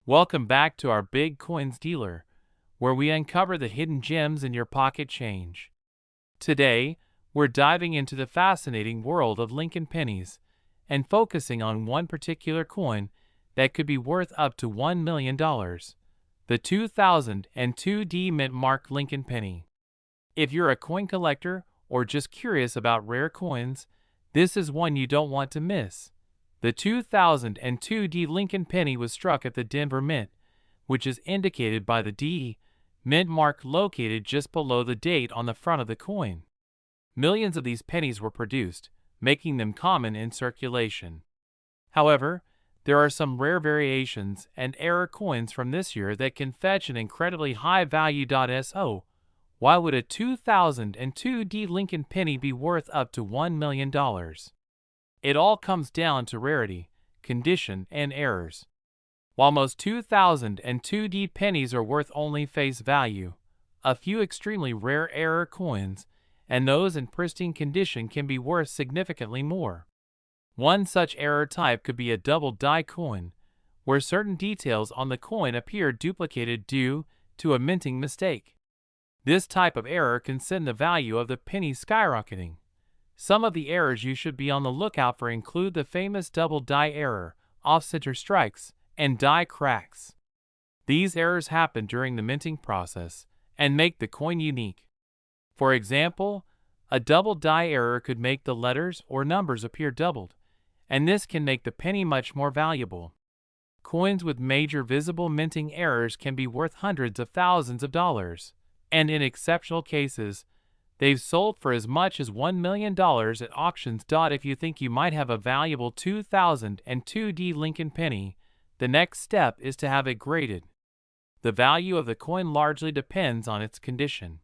Welcome back to our Big Coins dealer, where we uncover the hidden gems in your pocket change. Today, we're diving into the fascinating world of Lincoln pennies and focusing on one particular coin that could be worth up to $1 million, the 2002 D Mint Mark Lincoln penny. If you're a coin collector or just curious about rare coins, this is one you don't want to miss. The 2002 D Lincoln penny was struck at the Denver Mint, which is indicated by the D Mint mark located just below the date on the front of the coin. Millions of these pennies were produced, making them common in circulation. However, there are some rare variations and error coins from this year that can fetch an incredibly high value. So, why would a 2002 D Lincoln penny be worth up to $1 million? It all comes down to rarity, condition, and errors. While most 2002 D pennies are worth only face value, a few extremely rare error coins, and those in pristine condition, can be worth significantly more. One such error type could be a double die coin, where certain details on the coin appear duplicated due to a minting mistake. This type of error can send the value of the penny skyrocketing. Some of the errors you should be on the lookout for include the famous double die error, off-center strikes, and die cracks. These errors happen during the minting process and make the coin unique. For example, a double die error could make the letters or numbers appear doubled, and this can make the penny much more valuable. Coins with major visible minting errors can be worth hundreds of thousands of dollars, and in exceptional cases, they've sold for as much as $1 million at auctions. If you think you might have a valuable 2002 D Lincoln penny, the next step is to have it graded. The value of the coin largely depends on its condition.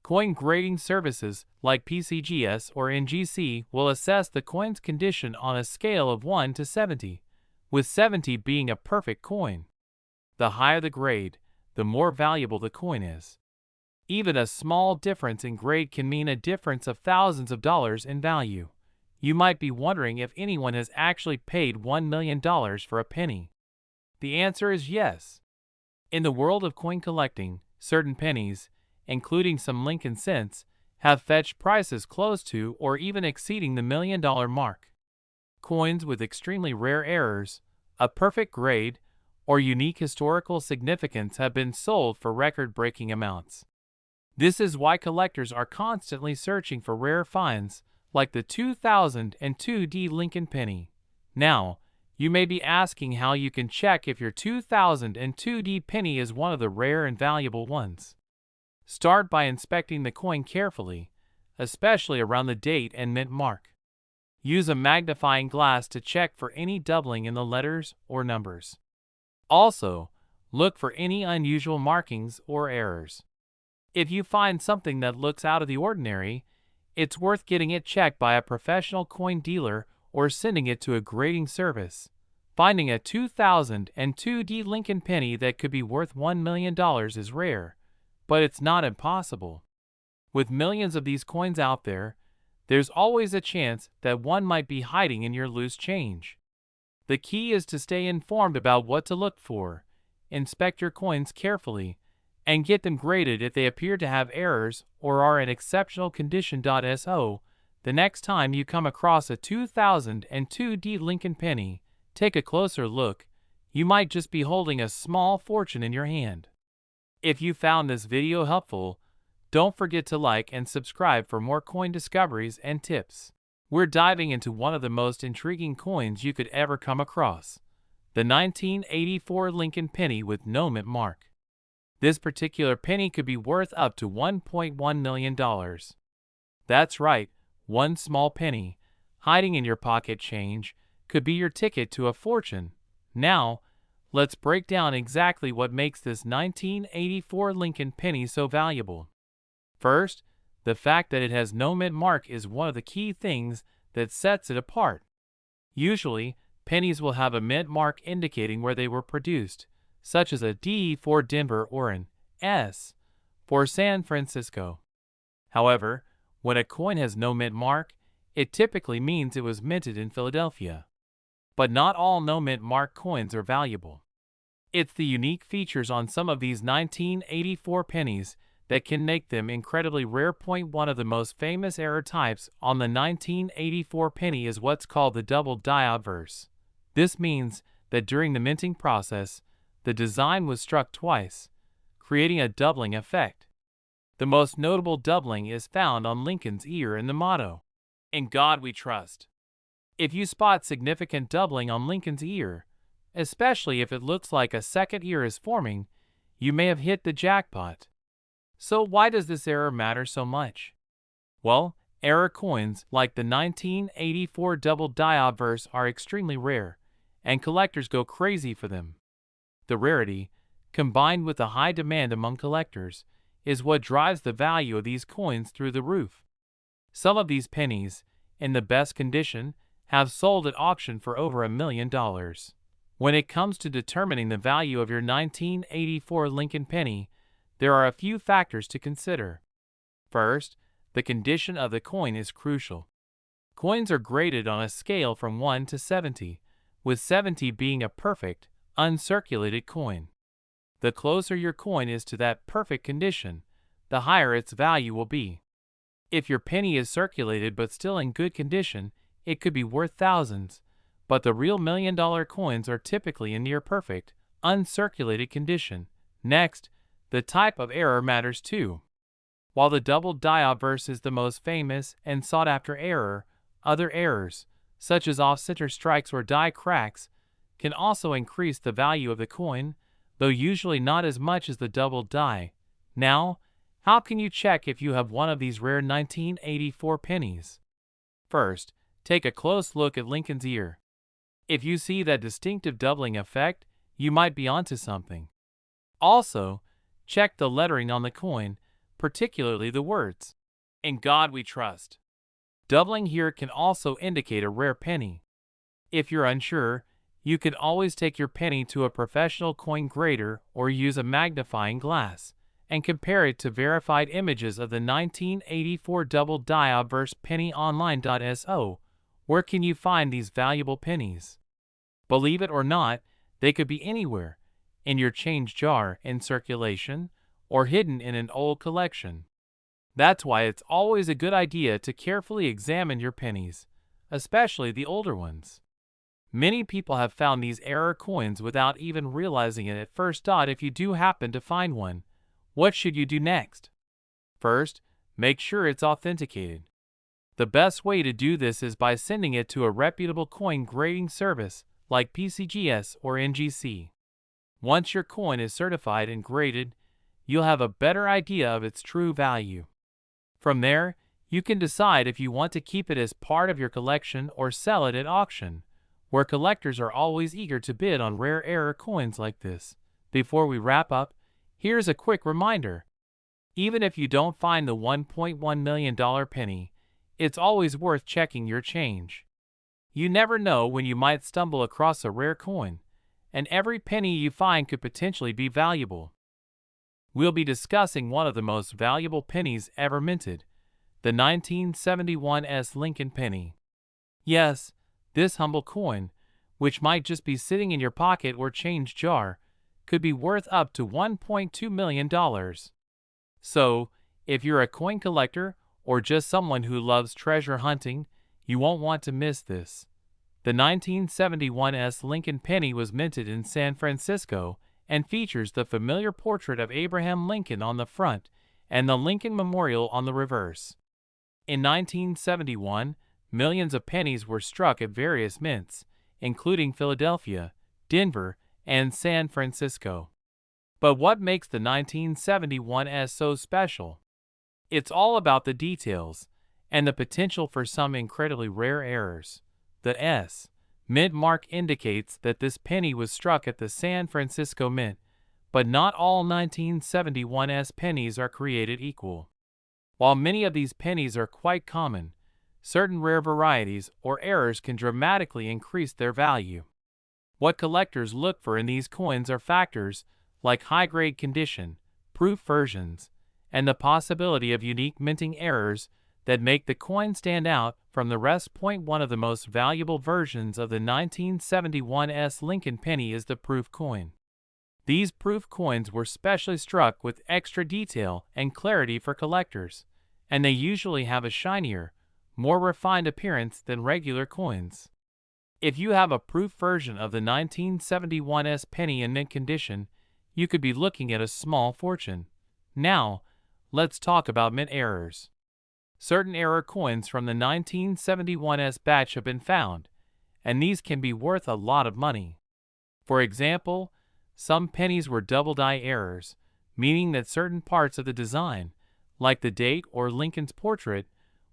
Coin grading services like PCGS or NGC will assess the coin's condition on a scale of 1 to 70, with 70 being a perfect coin. The higher the grade, the more valuable the coin is. Even a small difference in grade can mean a difference of thousands of dollars in value. You might be wondering if anyone has actually paid $1 million for a penny. The answer is yes. In the world of coin collecting, certain pennies, including some Lincoln cents, have fetched prices close to or even exceeding the $1 million mark. Coins with extremely rare errors, a perfect grade, or unique historical significance have been sold for record-breaking amounts. This is why collectors are constantly searching for rare finds like the 2002 D Lincoln penny. Now, you may be asking how you can check if your 2002 D penny is one of the rare and valuable ones. Start by inspecting the coin carefully, especially around the date and mint mark. Use a magnifying glass to check for any doubling in the letters or numbers. Also, look for any unusual markings or errors. If you find something that looks out of the ordinary, it's worth getting it checked by a professional coin dealer or sending it to a grading service. Finding a 2002 D Lincoln penny that could be worth $1 million is rare, but it's not impossible. With millions of these coins out there, there's always a chance that one might be hiding in your loose change. The key is to stay informed about what to look for, inspect your coins carefully, and get them graded if they appear to have errors or are in exceptional condition. So, the next time you come across a 2002 D Lincoln penny, take a closer look. You might just be holding a small fortune in your hand. If you found this video helpful, don't forget to like and subscribe for more coin discoveries and tips. We're diving into one of the most intriguing coins you could ever come across, the 1984 Lincoln penny with no mint mark. This particular penny could be worth up to $1.1 million. That's right, one small penny, hiding in your pocket change, could be your ticket to a fortune. Now, let's break down exactly what makes this 1984 Lincoln penny so valuable. First, the fact that it has no mint mark is one of the key things that sets it apart. Usually, pennies will have a mint mark indicating where they were produced, such as a D for Denver or an S for San Francisco. However, when a coin has no mint mark, it typically means it was minted in Philadelphia. But not all no mint mark coins are valuable. It's the unique features on some of these 1984 pennies that can make them incredibly rare. One of the most famous error types on the 1984 penny is what's called the double die obverse. This means that during the minting process, the design was struck twice, creating a doubling effect. The most notable doubling is found on Lincoln's ear and the motto, "In God We Trust." If you spot significant doubling on Lincoln's ear, especially if it looks like a second ear is forming, you may have hit the jackpot. So why does this error matter so much? Well, error coins like the 1984 double die obverse are extremely rare, and collectors go crazy for them. The rarity, combined with the high demand among collectors, is what drives the value of these coins through the roof. Some of these pennies, in the best condition, have sold at auction for over $1 million. When it comes to determining the value of your 1984 Lincoln penny, there are a few factors to consider. First, the condition of the coin is crucial. Coins are graded on a scale from 1 to 70, with 70 being a perfect, uncirculated coin. The closer your coin is to that perfect condition, the higher its value will be. If your penny is circulated but still in good condition, it could be worth thousands, but the real $1 million coins are typically in near perfect, uncirculated condition. Next, the type of error matters too. While the double die obverse is the most famous and sought-after error, other errors, such as off-center strikes or die cracks, can also increase the value of the coin, though usually not as much as the double die. Now, how can you check if you have one of these rare 1984 pennies? First, take a close look at Lincoln's ear. If you see that distinctive doubling effect, you might be onto something. Also, check the lettering on the coin, particularly the words, "In God We Trust." Doubling here can also indicate a rare penny. If you're unsure, you can always take your penny to a professional coin grader or use a magnifying glass and compare it to verified images of the 1984 double die obverse penny online.so. Where can you find these valuable pennies? Believe it or not, they could be anywhere, in your change jar, in circulation, or hidden in an old collection. That's why it's always a good idea to carefully examine your pennies, especially the older ones. Many people have found these error coins without even realizing it at first. If you do happen to find one, what should you do next? First, make sure it's authenticated. The best way to do this is by sending it to a reputable coin grading service like PCGS or NGC. Once your coin is certified and graded, you'll have a better idea of its true value. From there, you can decide if you want to keep it as part of your collection or sell it at auction, where collectors are always eager to bid on rare error coins like this. Before we wrap up, here's a quick reminder. Even if you don't find the $1.1 million penny, it's always worth checking your change. You never know when you might stumble across a rare coin, and every penny you find could potentially be valuable. We'll be discussing one of the most valuable pennies ever minted, the 1971 Lincoln penny. Yes, this humble coin, which might just be sitting in your pocket or change jar, could be worth up to $1.2 million. So, if you're a coin collector or just someone who loves treasure hunting, you won't want to miss this. The 1971 Lincoln penny was minted in San Francisco and features the familiar portrait of Abraham Lincoln on the front and the Lincoln Memorial on the reverse. In 1971, millions of pennies were struck at various mints, including Philadelphia, Denver, and San Francisco. But what makes the 1971 so special? It's all about the details and the potential for some incredibly rare errors. The S mint mark indicates that this penny was struck at the San Francisco Mint, but not all 1971 pennies are created equal. While many of these pennies are quite common, certain rare varieties or errors can dramatically increase their value. What collectors look for in these coins are factors like high-grade condition, proof versions, and the possibility of unique minting errors that make the coin stand out from the rest. One of the most valuable versions of the 1971 Lincoln penny is the proof coin. These proof coins were specially struck with extra detail and clarity for collectors, and they usually have a shinier, more refined appearance than regular coins. If you have a proof version of the 1971 penny in mint condition, you could be looking at a small fortune. Now, let's talk about mint errors. Certain error coins from the 1971 batch have been found, and these can be worth a lot of money. For example, some pennies were double die errors, meaning that certain parts of the design, like the date or Lincoln's portrait,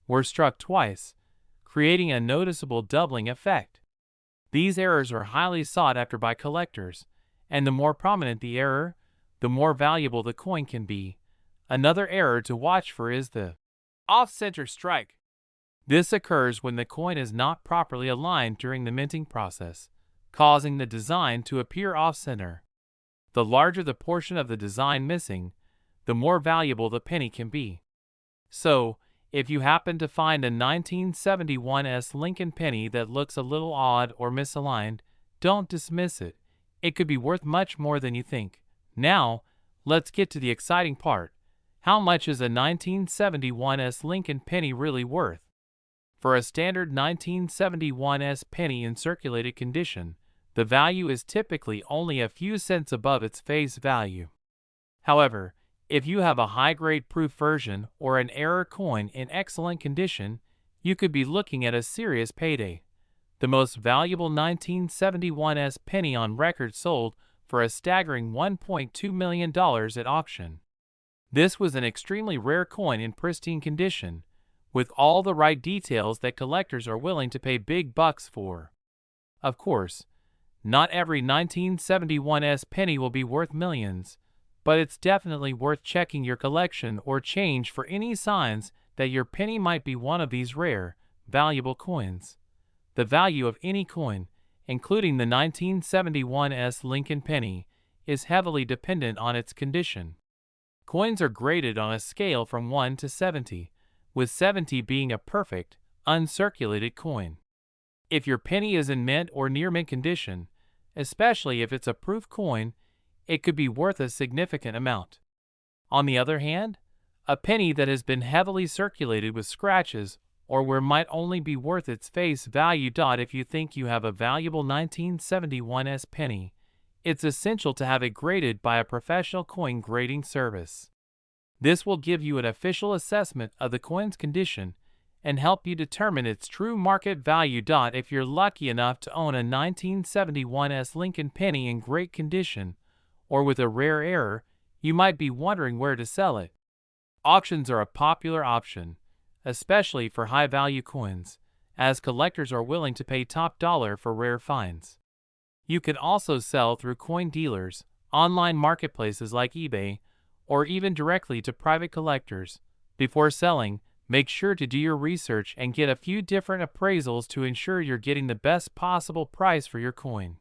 were struck twice, creating a noticeable doubling effect. These errors are highly sought after by collectors, and the more prominent the error, the more valuable the coin can be. Another error to watch for is the off-center strike. This occurs when the coin is not properly aligned during the minting process, causing the design to appear off-center. The larger the portion of the design missing, the more valuable the penny can be. So, if you happen to find a 1971 Lincoln penny that looks a little odd or misaligned, don't dismiss it. It could be worth much more than you think. Now, let's get to the exciting part. How much is a 1971 Lincoln penny really worth? For a standard 1971 penny in circulated condition, the value is typically only a few cents above its face value. However, if you have a high-grade proof version or an error coin in excellent condition, you could be looking at a serious payday. The most valuable 1971 penny on record sold for a staggering $1.2 million at auction. This was an extremely rare coin in pristine condition, with all the right details that collectors are willing to pay big bucks for. Of course, not every 1971 penny will be worth millions, but it's definitely worth checking your collection or change for any signs that your penny might be one of these rare, valuable coins. The value of any coin, including the 1971 Lincoln penny, is heavily dependent on its condition. Coins are graded on a scale from 1 to 70, with 70 being a perfect, uncirculated coin. If your penny is in mint or near mint condition, especially if it's a proof coin, it could be worth a significant amount. On the other hand, a penny that has been heavily circulated with scratches or where might only be worth its face value. If you think you have a valuable 1971 penny, it's essential to have it graded by a professional coin grading service. This will give you an official assessment of the coin's condition and help you determine its true market value. If you're lucky enough to own a 1971 Lincoln penny in great condition, or with a rare error, you might be wondering where to sell it. Auctions are a popular option, especially for high-value coins, as collectors are willing to pay top dollar for rare finds. You can also sell through coin dealers, online marketplaces like eBay, or even directly to private collectors. Before selling, make sure to do your research and get a few different appraisals to ensure you're getting the best possible price for your coin.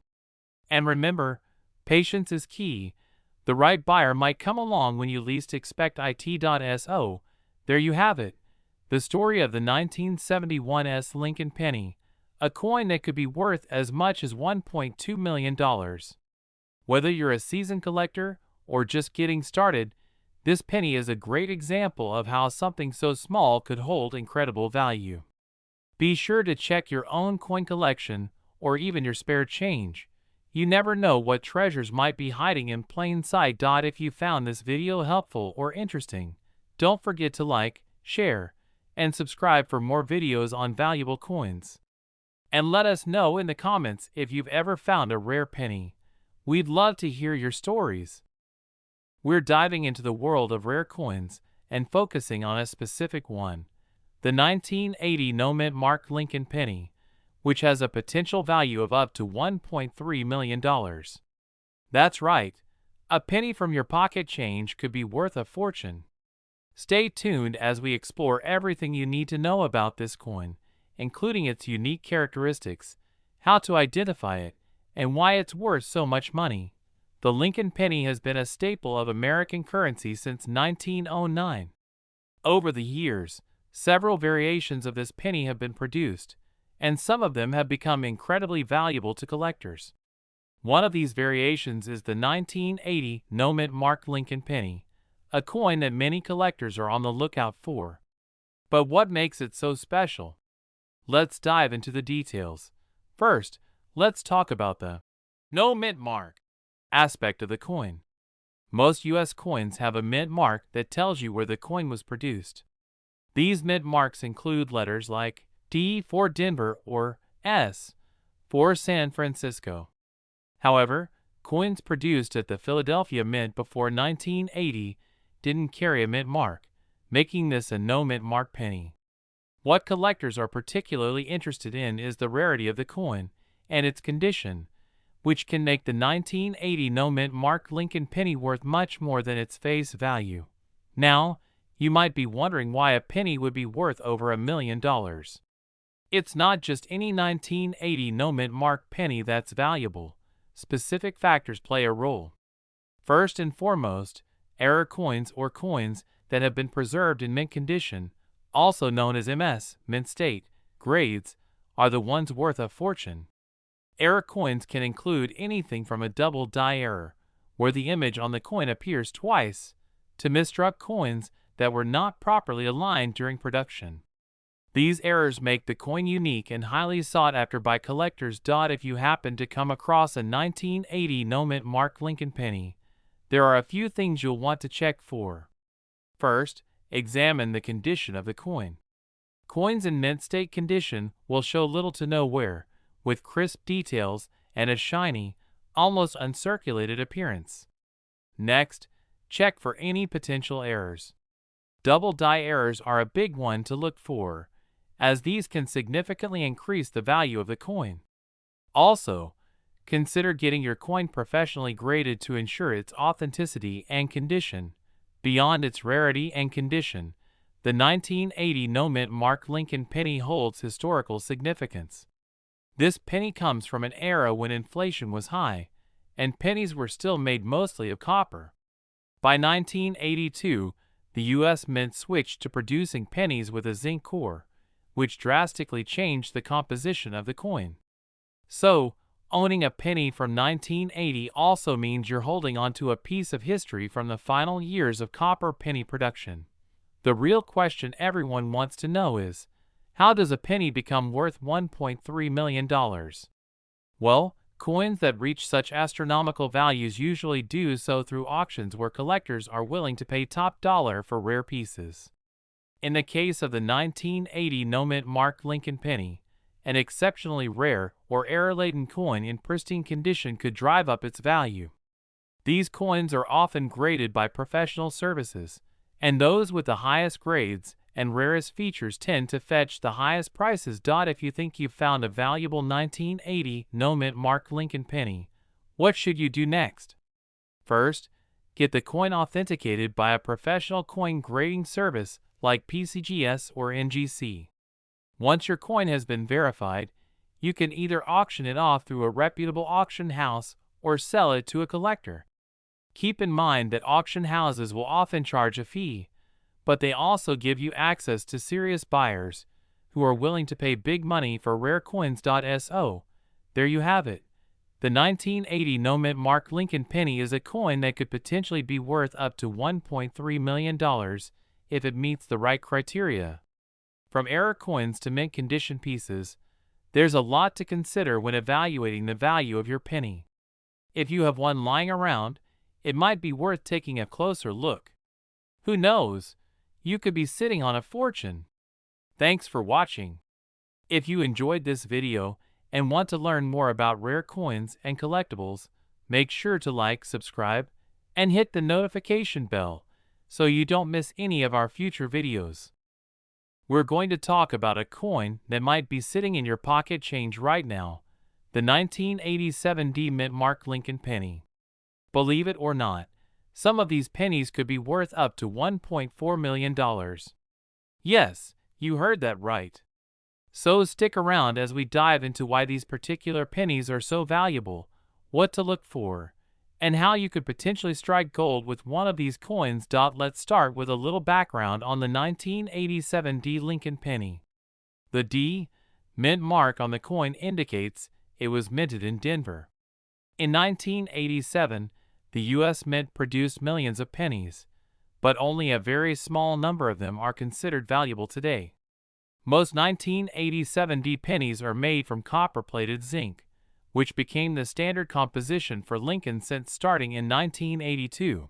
And remember, patience is key. The right buyer might come along when you least expect it. So, there you have it, the story of the 1971 Lincoln penny, a coin that could be worth as much as $1.2 million. Whether you're a seasoned collector or just getting started, this penny is a great example of how something so small could hold incredible value. Be sure to check your own coin collection or even your spare change. You never know what treasures might be hiding in plain sight. If you found this video helpful or interesting, don't forget to like, share, and subscribe for more videos on valuable coins. And let us know in the comments if you've ever found a rare penny. We'd love to hear your stories. We're diving into the world of rare coins and focusing on a specific one, the 1980 no-mint mark Lincoln penny, which has a potential value of up to $1.3 million. That's right, a penny from your pocket change could be worth a fortune. Stay tuned as we explore everything you need to know about this coin, including its unique characteristics, how to identify it, and why it's worth so much money. The Lincoln penny has been a staple of American currency since 1909. Over the years, several variations of this penny have been produced, and some of them have become incredibly valuable to collectors. One of these variations is the 1980 no-mint mark Lincoln penny, a coin that many collectors are on the lookout for. But what makes it so special? Let's dive into the details. First, let's talk about the no-mint mark aspect of the coin. Most U.S. coins have a mint mark that tells you where the coin was produced. These mint marks include letters like D for Denver or S for San Francisco. However, coins produced at the Philadelphia Mint before 1980 didn't carry a mint mark, making this a no-mint mark penny. What collectors are particularly interested in is the rarity of the coin and its condition, which can make the 1980 no-mint mark Lincoln penny worth much more than its face value. Now, you might be wondering why a penny would be worth over $1 million. It's not just any 1980 no-mint mark penny that's valuable. Specific factors play a role. First and foremost, error coins or coins that have been preserved in mint condition, also known as MS, mint state, grades, are the ones worth a fortune. Error coins can include anything from a double die error, where the image on the coin appears twice, to misstruck coins that were not properly aligned during production. These errors make the coin unique and highly sought after by collectors. If you happen to come across a 1980 no-mint mark Lincoln penny, there are a few things you'll want to check for. First, examine the condition of the coin. Coins in mint state condition will show little to no wear, with crisp details and a shiny, almost uncirculated appearance. Next, check for any potential errors. Double die errors are a big one to look for, as these can significantly increase the value of the coin. Also, consider getting your coin professionally graded to ensure its authenticity and condition. Beyond its rarity and condition, the 1980 no-mint mark Lincoln penny holds historical significance. This penny comes from an era when inflation was high, and pennies were still made mostly of copper. By 1982, the U.S. Mint switched to producing pennies with a zinc core, which drastically changed the composition of the coin. So, owning a penny from 1980 also means you're holding onto a piece of history from the final years of copper penny production. The real question everyone wants to know is, how does a penny become worth $1.3 million? Well, coins that reach such astronomical values usually do so through auctions where collectors are willing to pay top dollar for rare pieces. In the case of the 1980 no-mint mark Lincoln penny, an exceptionally rare or error-laden coin in pristine condition could drive up its value. These coins are often graded by professional services, and those with the highest grades and rarest features tend to fetch the highest prices. If you think you've found a valuable 1980 no-mint mark Lincoln penny, what should you do next? First, get the coin authenticated by a professional coin grading service like PCGS or NGC. Once your coin has been verified, you can either auction it off through a reputable auction house or sell it to a collector. Keep in mind that auction houses will often charge a fee, but they also give you access to serious buyers who are willing to pay big money for rare coins. So, there you have it. The 1980 no-mint mark Lincoln penny is a coin that could potentially be worth up to $1.3 million if it meets the right criteria. From error coins to mint condition pieces, there's a lot to consider when evaluating the value of your penny. If you have one lying around, it might be worth taking a closer look. Who knows? You could be sitting on a fortune. Thanks for watching. If you enjoyed this video and want to learn more about rare coins and collectibles, make sure to like, subscribe, and hit the notification bell so you don't miss any of our future videos. We're going to talk about a coin that might be sitting in your pocket change right now, the 1987 D-mint mark Lincoln penny. Believe it or not, some of these pennies could be worth up to $1.4 million. Yes, you heard that right. So stick around as we dive into why these particular pennies are so valuable, what to look for, and how you could potentially strike gold with one of these coins. Let's start with a little background on the 1987 D Lincoln penny. The D mint mark on the coin indicates it was minted in Denver. In 1987, the U.S. Mint produced millions of pennies, but only a very small number of them are considered valuable today. Most 1987 D pennies are made from copper-plated zinc, which became the standard composition for Lincoln cents starting in 1982.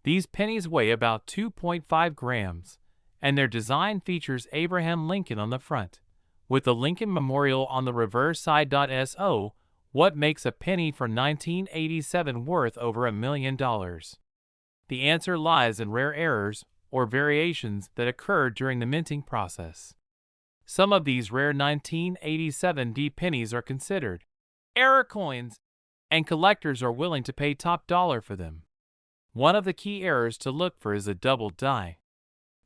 These pennies weigh about 2.5 grams, and their design features Abraham Lincoln on the front, with the Lincoln Memorial on the reverse side. So, what makes a penny from 1987 worth over $1 million? The answer lies in rare errors or variations that occurred during the minting process. Some of these rare 1987 D pennies are considered error coins, and collectors are willing to pay top dollar for them. One of the key errors to look for is a double die.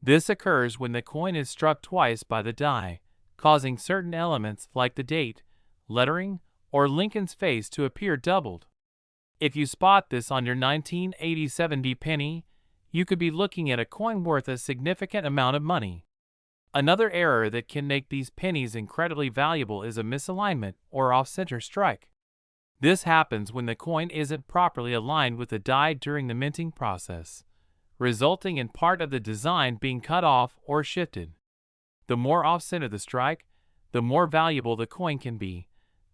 This occurs when the coin is struck twice by the die, causing certain elements like the date, lettering, or Lincoln's face to appear doubled. If you spot this on your 1987 D penny, you could be looking at a coin worth a significant amount of money. Another error that can make these pennies incredibly valuable is a misalignment or off-center strike. This happens when the coin isn't properly aligned with the die during the minting process, resulting in part of the design being cut off or shifted. The more off-center the strike, the more valuable the coin can be.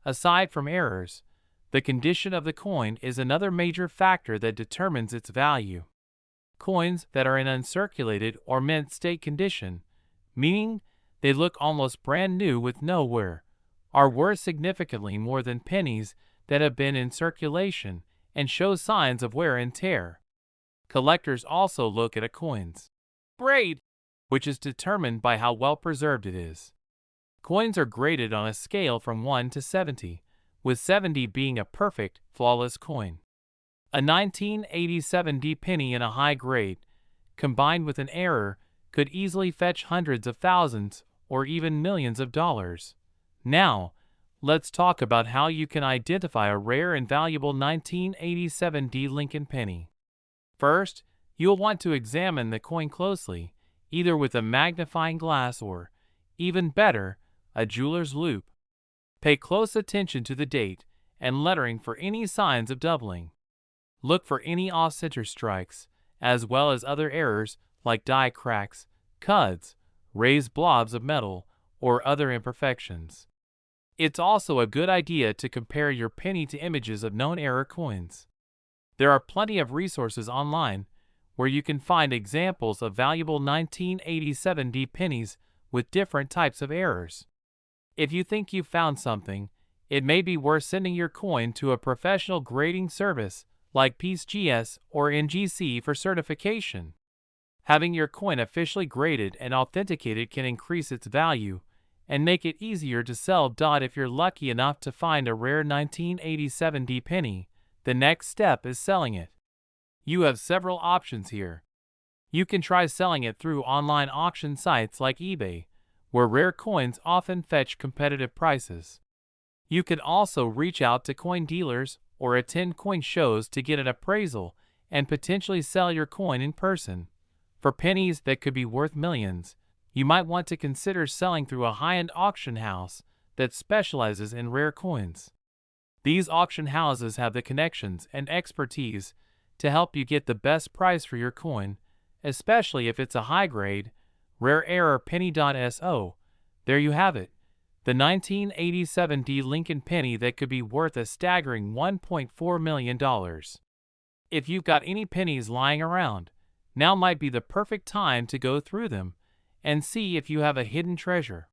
Aside from errors, the condition of the coin is another major factor that determines its value. Coins that are in uncirculated or mint state condition, meaning they look almost brand new with no wear, are worth significantly more than pennies that have been in circulation and show signs of wear and tear. Collectors also look at a coin's grade, which is determined by how well preserved it is. Coins are graded on a scale from 1 to 70, with 70 being a perfect, flawless coin. A 1987 D penny in a high grade, combined with an error, could easily fetch hundreds of thousands or even millions of dollars. Now, let's talk about how you can identify a rare and valuable 1987 D Lincoln penny. First, you'll want to examine the coin closely, either with a magnifying glass or, even better, a jeweler's loupe. Pay close attention to the date and lettering for any signs of doubling. Look for any off-center strikes, as well as other errors like die cracks, cuds, raised blobs of metal, or other imperfections. It's also a good idea to compare your penny to images of known error coins. There are plenty of resources online where you can find examples of valuable 1987 D pennies with different types of errors. If you think you've found something, it may be worth sending your coin to a professional grading service like PeaceGS or NGC for certification. Having your coin officially graded and authenticated can increase its value and make it easier to sell. If you're lucky enough to find a rare 1987 D penny, the next step is selling it. You have several options here. You can try selling it through online auction sites like eBay, where rare coins often fetch competitive prices. You can also reach out to coin dealers or attend coin shows to get an appraisal and potentially sell your coin in person. For pennies that could be worth millions, you might want to consider selling through a high-end auction house that specializes in rare coins. These auction houses have the connections and expertise to help you get the best price for your coin, especially if it's a high-grade, rare error penny. So, there you have it, the 1987 D Lincoln penny that could be worth a staggering $1.4 million. If you've got any pennies lying around, now might be the perfect time to go through them and see if you have a hidden treasure.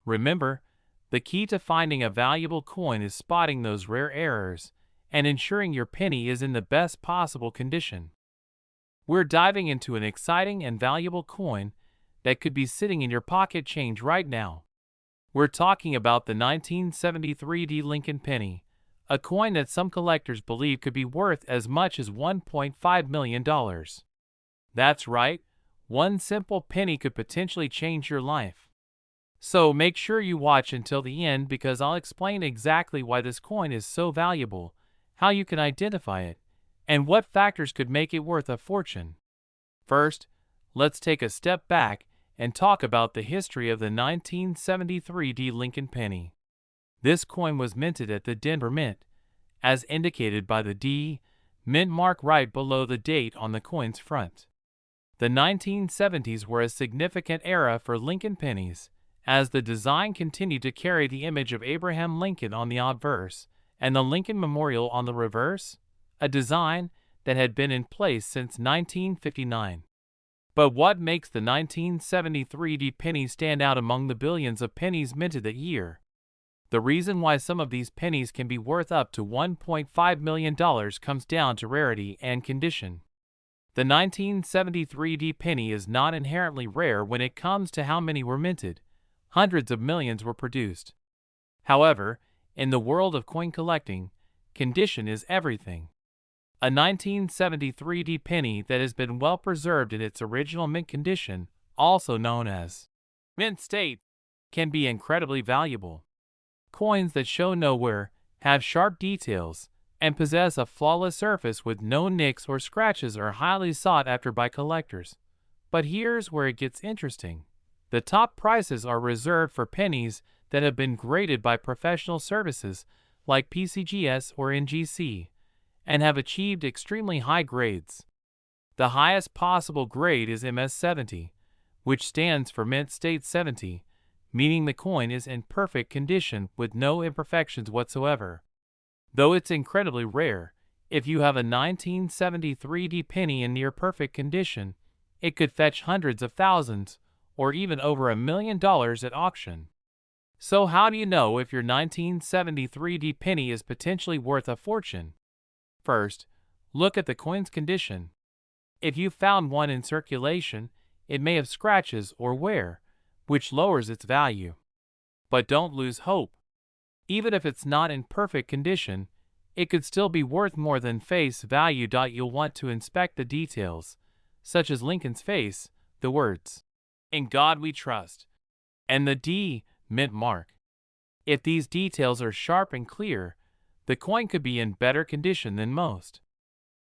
Remember, the key to finding a valuable coin is spotting those rare errors and ensuring your penny is in the best possible condition. We're diving into an exciting and valuable coin that could be sitting in your pocket change right now. We're talking about the 1973 D Lincoln penny, a coin that some collectors believe could be worth as much as $1.5 million. That's right, one simple penny could potentially change your life. So make sure you watch until the end because I'll explain exactly why this coin is so valuable, how you can identify it, and what factors could make it worth a fortune. First, let's take a step back and talk about the history of the 1973 D Lincoln penny. This coin was minted at the Denver Mint, as indicated by the D mint mark right below the date on the coin's front. The 1970s were a significant era for Lincoln pennies, as the design continued to carry the image of Abraham Lincoln on the obverse and the Lincoln Memorial on the reverse, a design that had been in place since 1959. But what makes the 1973 D penny stand out among the billions of pennies minted that year? The reason why some of these pennies can be worth up to $1.5 million comes down to rarity and condition. The 1973 D penny is not inherently rare when it comes to how many were minted. Hundreds of millions were produced. However, in the world of coin collecting, condition is everything. A 1973 D penny that has been well preserved in its original mint condition, also known as mint state, can be incredibly valuable. Coins that show no wear, have sharp details, and possess a flawless surface with no nicks or scratches are highly sought after by collectors. But here's where it gets interesting. The top prices are reserved for pennies that have been graded by professional services like PCGS or NGC, and have achieved extremely high grades. The highest possible grade is MS70, which stands for Mint State 70, meaning the coin is in perfect condition with no imperfections whatsoever. Though it's incredibly rare, if you have a 1973 D penny in near perfect condition, it could fetch hundreds of thousands, or even over $1 million at auction. So how do you know if your 1973 D penny is potentially worth a fortune? First, look at the coin's condition. If you found one in circulation, it may have scratches or wear, which lowers its value. But don't lose hope. Even if it's not in perfect condition, it could still be worth more than face value. You'll want to inspect the details, such as Lincoln's face, the words, "In God We Trust," and the D mint mark. If these details are sharp and clear, the coin could be in better condition than most.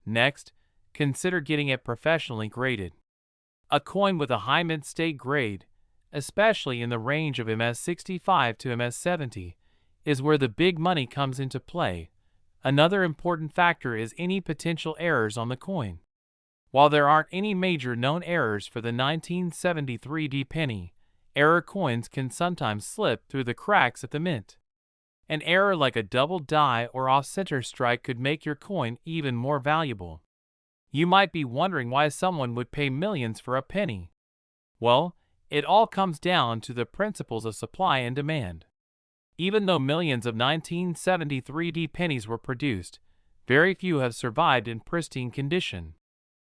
Next, consider getting it professionally graded. A coin with a high mint state grade, especially in the range of MS65 to MS70, is where the big money comes into play. Another important factor is any potential errors on the coin. While there aren't any major known errors for the 1973 D penny, error coins can sometimes slip through the cracks at the mint. An error like a double die or off-center strike could make your coin even more valuable. You might be wondering why someone would pay millions for a penny. Well, it all comes down to the principles of supply and demand. Even though millions of 1973 D pennies were produced, very few have survived in pristine condition.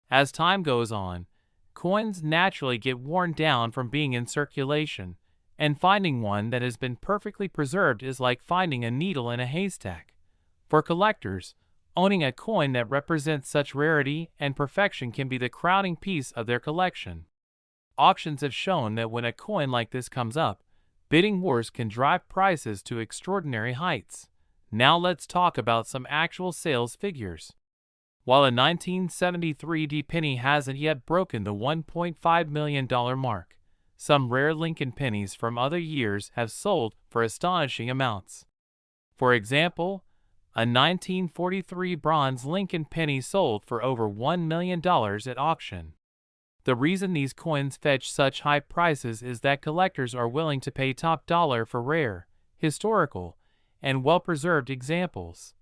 As time goes on, coins naturally get worn down from being in circulation, and finding one that has been perfectly preserved is like finding a needle in a haystack. For collectors, owning a coin that represents such rarity and perfection can be the crowning piece of their collection. Auctions have shown that when a coin like this comes up, bidding wars can drive prices to extraordinary heights. Now let's talk about some actual sales figures. While a 1973 D penny hasn't yet broken the $1.5 million mark, some rare Lincoln pennies from other years have sold for astonishing amounts. For example, a 1943 bronze Lincoln penny sold for over $1 million at auction. The reason these coins fetch such high prices is that collectors are willing to pay top dollar for rare, historical, and well-preserved examples.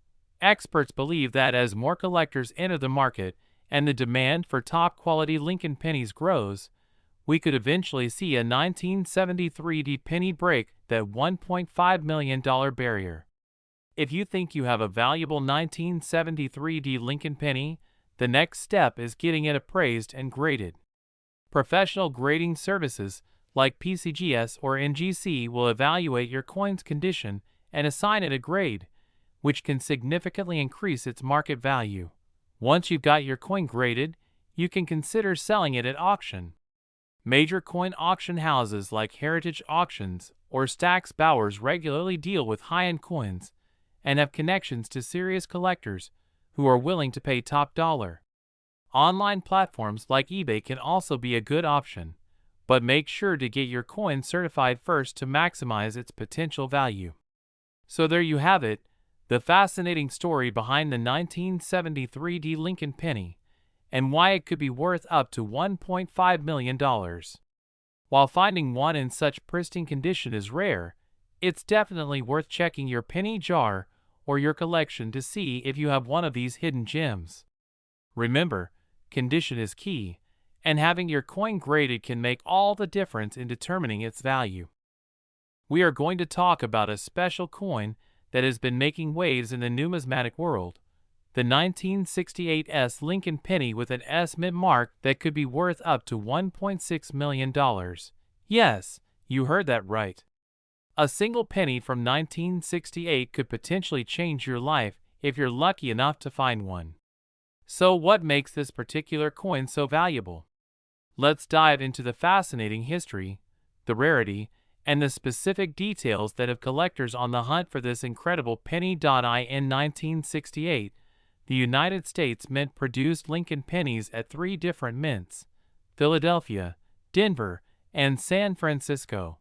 Experts believe that as more collectors enter the market and the demand for top-quality Lincoln pennies grows, we could eventually see a 1973 D penny break that $1.5 million barrier. If you think you have a valuable 1973 D Lincoln penny, the next step is getting it appraised and graded. Professional grading services like PCGS or NGC will evaluate your coin's condition and assign it a grade, which can significantly increase its market value. Once you've got your coin graded, you can consider selling it at auction. Major coin auction houses like Heritage Auctions or Stack's Bowers regularly deal with high-end coins and have connections to serious collectors who are willing to pay top dollar. Online platforms like eBay can also be a good option, but make sure to get your coin certified first to maximize its potential value. So there you have it, the fascinating story behind the 1973 Lincoln penny, and why it could be worth up to $1.5 million. While finding one in such pristine condition is rare, it's definitely worth checking your penny jar or your collection to see if you have one of these hidden gems. Remember, condition is key, and having your coin graded can make all the difference in determining its value. We are going to talk about a special coin that has been making waves in the numismatic world, the 1968 Lincoln penny with an S mint mark that could be worth up to $1.6 million. Yes, you heard that right. A single penny from 1968 could potentially change your life if you're lucky enough to find one. So what makes this particular coin so valuable? Let's dive into the fascinating history, the rarity, and the specific details that have collectors on the hunt for this incredible penny. In 1968, the United States Mint produced Lincoln pennies at 3 different mints: Philadelphia, Denver, and San Francisco.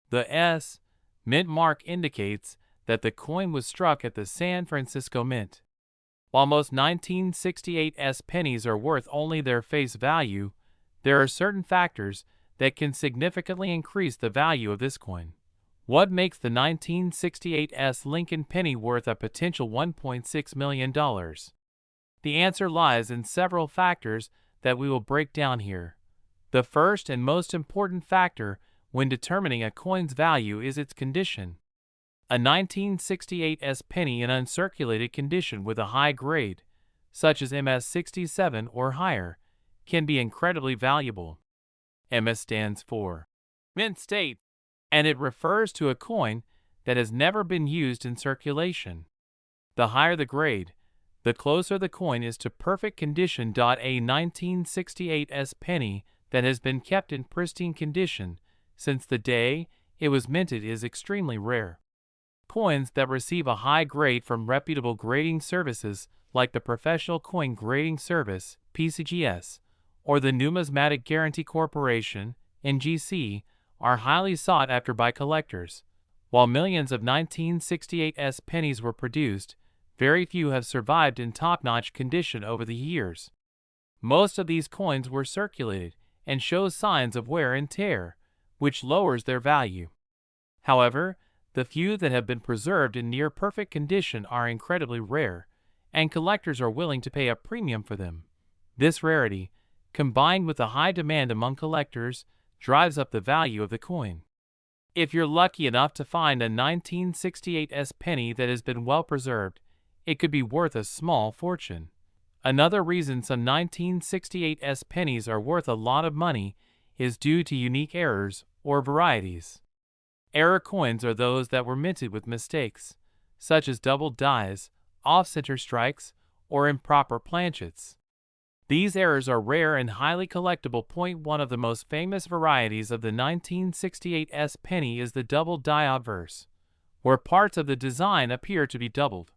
The S mint mark indicates that the coin was struck at the San Francisco Mint. While most 1968 pennies are worth only their face value, there are certain factors that can significantly increase the value of this coin. What makes the 1968 Lincoln penny worth a potential $1.6 million? The answer lies in several factors that we will break down here. The first and most important factor when determining a coin's value is its condition. A 1968 penny in uncirculated condition with a high grade, such as MS-67 or higher, can be incredibly valuable. MS stands for mint state, and it refers to a coin that has never been used in circulation. The higher the grade, the closer the coin is to perfect condition. A 1968 penny that has been kept in pristine condition since the day it was minted is extremely rare. Coins that receive a high grade from reputable grading services like the Professional Coin Grading Service (PCGS) or the Numismatic Guarantee Corporation (NGC) are highly sought after by collectors. While millions of 1968 pennies were produced, very few have survived in top-notch condition over the years. Most of these coins were circulated and show signs of wear and tear, which lowers their value. However, the few that have been preserved in near-perfect condition are incredibly rare, and collectors are willing to pay a premium for them. This rarity, combined with the high demand among collectors, drives up the value of the coin. If you're lucky enough to find a 1968 penny that has been well preserved, it could be worth a small fortune. Another reason some 1968 pennies are worth a lot of money is due to unique errors or varieties. Error coins are those that were minted with mistakes, such as double dies, off-center strikes, or improper planchets. These errors are rare and highly collectible. One of the most famous varieties of the 1968 penny is the double die obverse, where parts of the design appear to be doubled.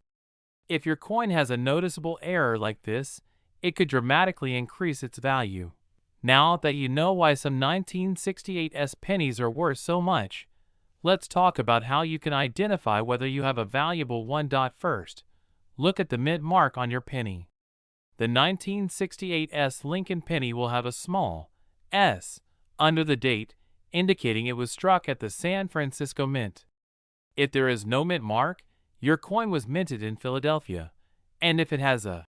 If your coin has a noticeable error like this, it could dramatically increase its value. Now that you know why some 1968 pennies are worth so much, let's talk about how you can identify whether you have a valuable one. First, look at the mint mark on your penny. The 1968 Lincoln penny will have a small S under the date, indicating it was struck at the San Francisco Mint. If there is no mint mark, your coin was minted in Philadelphia, and if it has a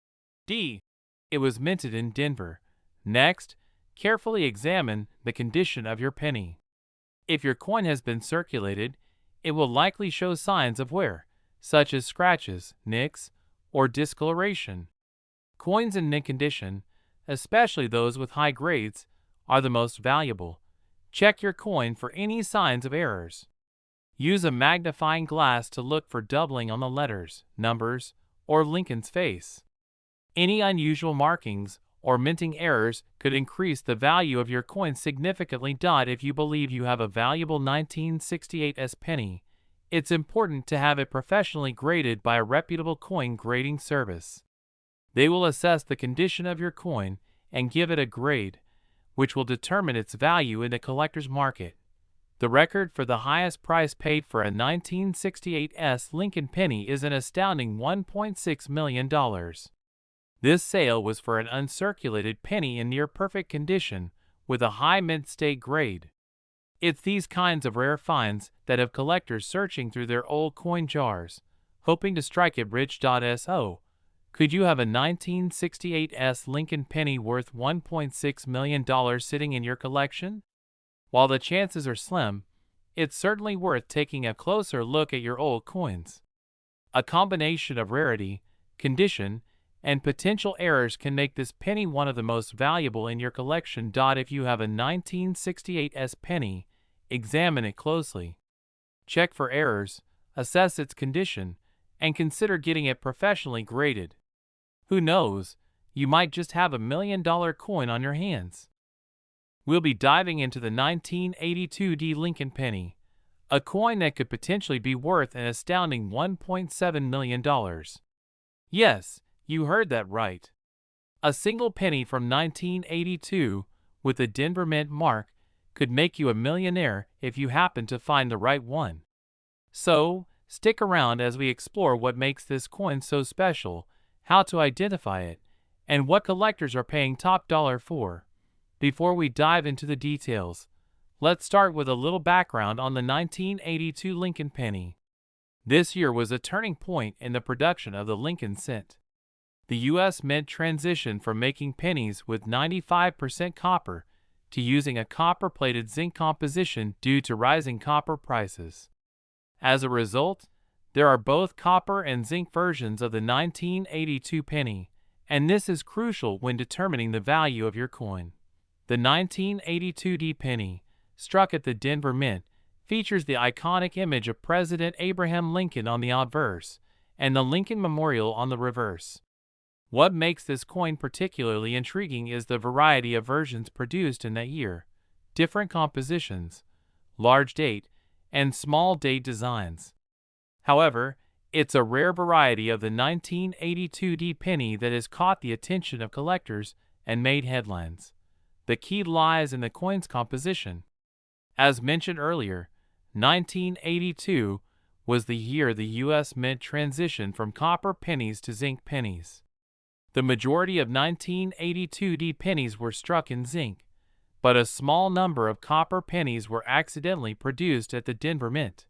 D, it was minted in Denver. Next, carefully examine the condition of your penny. If your coin has been circulated, it will likely show signs of wear, such as scratches, nicks, or discoloration. Coins in mint condition, especially those with high grades, are the most valuable. Check your coin for any signs of errors. Use a magnifying glass to look for doubling on the letters, numbers, or Lincoln's face. Any unusual markings or minting errors could increase the value of your coin significantly. If you believe you have a valuable 1968 penny, it's important to have it professionally graded by a reputable coin grading service. They will assess the condition of your coin and give it a grade, which will determine its value in the collector's market. The record for the highest price paid for a 1968 Lincoln penny is an astounding $1.6 million. This sale was for an uncirculated penny in near-perfect condition with a high mint-state grade. It's these kinds of rare finds that have collectors searching through their old coin jars, hoping to strike it rich. So, could you have a 1968 Lincoln penny worth $1.6 million sitting in your collection? While the chances are slim, it's certainly worth taking a closer look at your old coins. A combination of rarity, condition, and potential errors can make this penny one of the most valuable in your collection. If you have a 1968 penny, examine it closely. Check for errors, assess its condition, and consider getting it professionally graded. Who knows, you might just have $1 million coin on your hands. We'll be diving into the 1982 Lincoln penny, a coin that could potentially be worth an astounding $1.7 million. Yes, you heard that right. A single penny from 1982 with a Denver Mint mark could make you a millionaire if you happen to find the right one. So, stick around as we explore what makes this coin so special, how to identify it, and what collectors are paying top dollar for. Before we dive into the details, let's start with a little background on the 1982 Lincoln penny. This year was a turning point in the production of the Lincoln cent. The U.S. Mint transitioned from making pennies with 95% copper to using a copper-plated zinc composition due to rising copper prices. As a result, there are both copper and zinc versions of the 1982 penny, and this is crucial when determining the value of your coin. The 1982 penny, struck at the Denver Mint, features the iconic image of President Abraham Lincoln on the obverse and the Lincoln Memorial on the reverse. What makes this coin particularly intriguing is the variety of versions produced in that year, different compositions, large date, and small date designs. However, it's a rare variety of the 1982 penny that has caught the attention of collectors and made headlines. The key lies in the coin's composition. As mentioned earlier, 1982 was the year the U.S. Mint transitioned from copper pennies to zinc pennies. The majority of 1982 pennies were struck in zinc, but a small number of copper pennies were accidentally produced at the Denver Mint.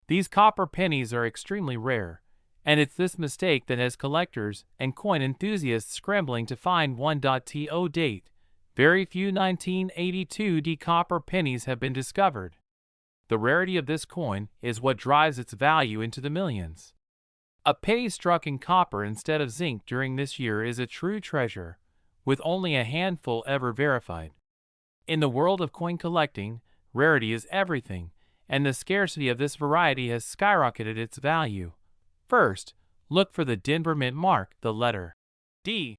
These copper pennies are extremely rare, and it's this mistake that has collectors and coin enthusiasts scrambling to find one. To date, very few 1982 copper pennies have been discovered. The rarity of this coin is what drives its value into the millions. A penny struck in copper instead of zinc during this year is a true treasure, with only a handful ever verified. In the world of coin collecting, rarity is everything, and the scarcity of this variety has skyrocketed its value. First, look for the Denver Mint mark, the letter D,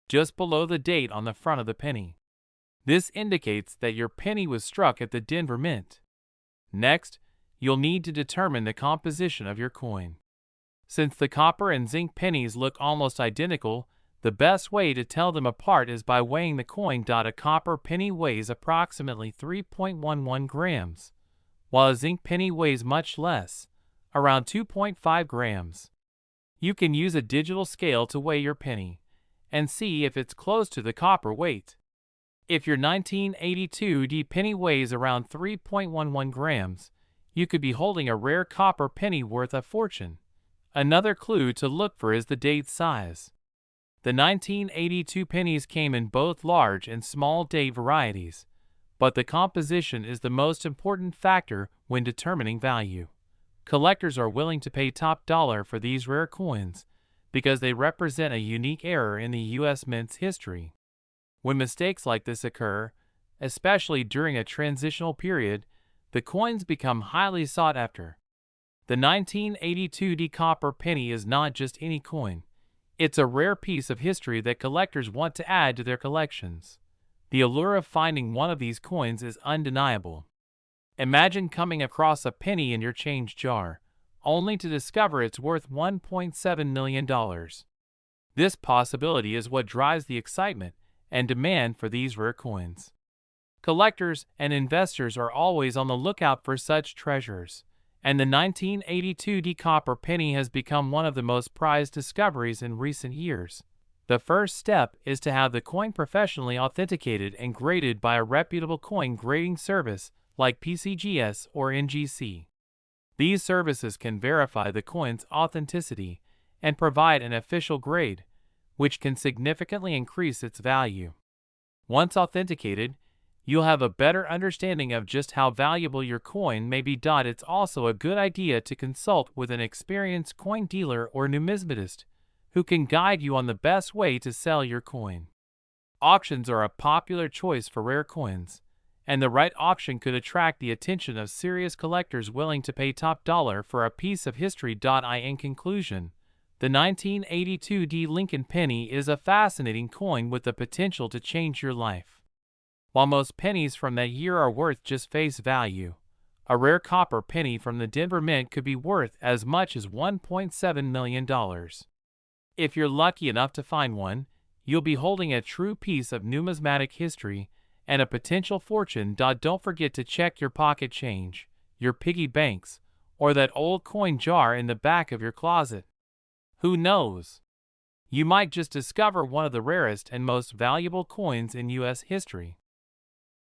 just below the date on the front of the penny. This indicates that your penny was struck at the Denver Mint. Next, you'll need to determine the composition of your coin. Since the copper and zinc pennies look almost identical, the best way to tell them apart is by weighing the coin. A copper penny weighs approximately 3.11 grams, while a zinc penny weighs much less, around 2.5 grams. You can use a digital scale to weigh your penny and see if it's close to the copper weight. If your 1982 penny weighs around 3.11 grams, you could be holding a rare copper penny worth a fortune. Another clue to look for is the date size. The 1982 pennies came in both large and small date varieties, but the composition is the most important factor when determining value. Collectors are willing to pay top dollar for these rare coins because they represent a unique era in the U.S. Mint's history. When mistakes like this occur, especially during a transitional period, the coins become highly sought after. The 1982 copper penny is not just any coin. It's a rare piece of history that collectors want to add to their collections. The allure of finding one of these coins is undeniable. Imagine coming across a penny in your change jar, only to discover it's worth $1.7 million. This possibility is what drives the excitement and demand for these rare coins. Collectors and investors are always on the lookout for such treasures, and the 1982 copper penny has become one of the most prized discoveries in recent years. The first step is to have the coin professionally authenticated and graded by a reputable coin grading service like PCGS or NGC. These services can verify the coin's authenticity and provide an official grade, which can significantly increase its value. Once authenticated, you'll have a better understanding of just how valuable your coin may be. It's also a good idea to consult with an experienced coin dealer or numismatist who can guide you on the best way to sell your coin. Auctions are a popular choice for rare coins, and the right auction could attract the attention of serious collectors willing to pay top dollar for a piece of history. In conclusion, the 1982 Lincoln penny is a fascinating coin with the potential to change your life. While most pennies from that year are worth just face value, a rare copper penny from the Denver Mint could be worth as much as $1.7 million. If you're lucky enough to find one, you'll be holding a true piece of numismatic history and a potential fortune. Don't forget to check your pocket change, your piggy banks, or that old coin jar in the back of your closet. Who knows? You might just discover one of the rarest and most valuable coins in U.S. history.